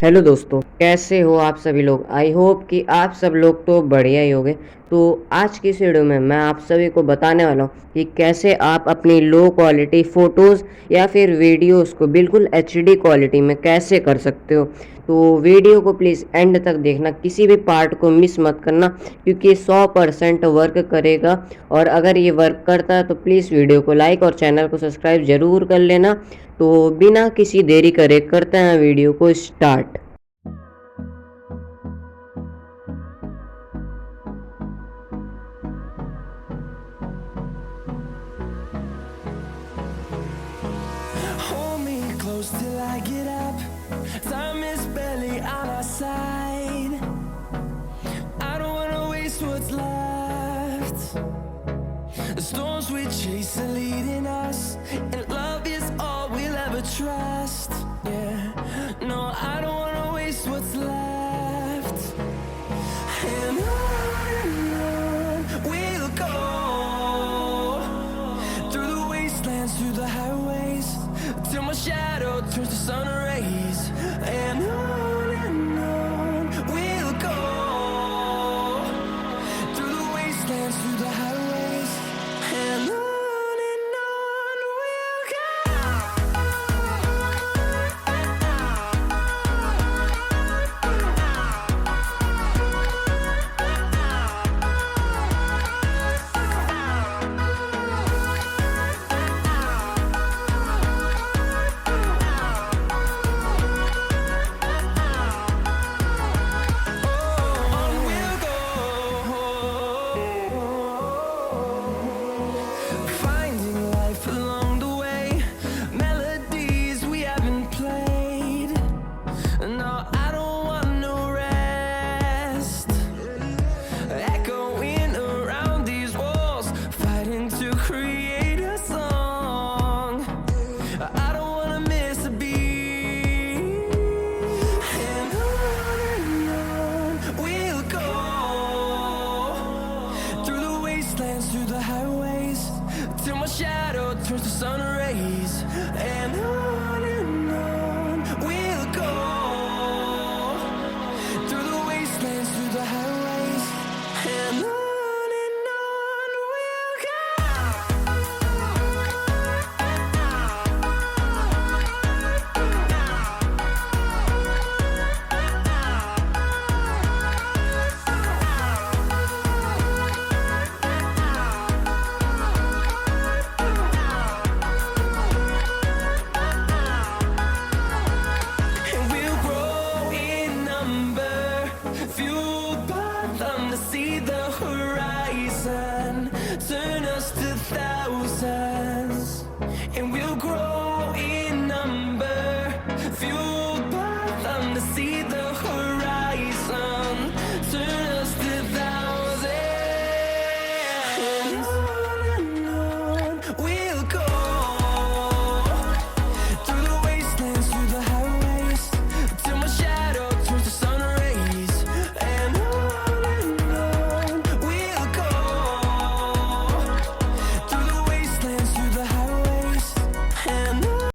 Hello दोस्तों, कैसे हो आप सभी लोग। आई होप कि आप सब लोग तो बढ़िया ही होंगे। तो आज की इस वीडियो में मैं आप सभी को बताने वाला हूँ कि कैसे आप अपनी लो क्वालिटी फ़ोटोज़ या फिर वीडियोज़ को बिल्कुल एचडी क्वालिटी में कैसे कर सकते हो। तो वीडियो को प्लीज़ एंड तक देखना, किसी भी पार्ट को मिस मत करना, क्योंकि 100% वर्क करेगा। और अगर ये वर्क करता है तो प्लीज़ वीडियो को लाइक और चैनल को सब्सक्राइब ज़रूर कर लेना। तो बिना किसी देरी करे करते हैं वीडियो को start. Hold me close till I get up. Time is barely on our side. I don't wanna waste what's left. The storms we chase are leading us, and love is all we'll ever try.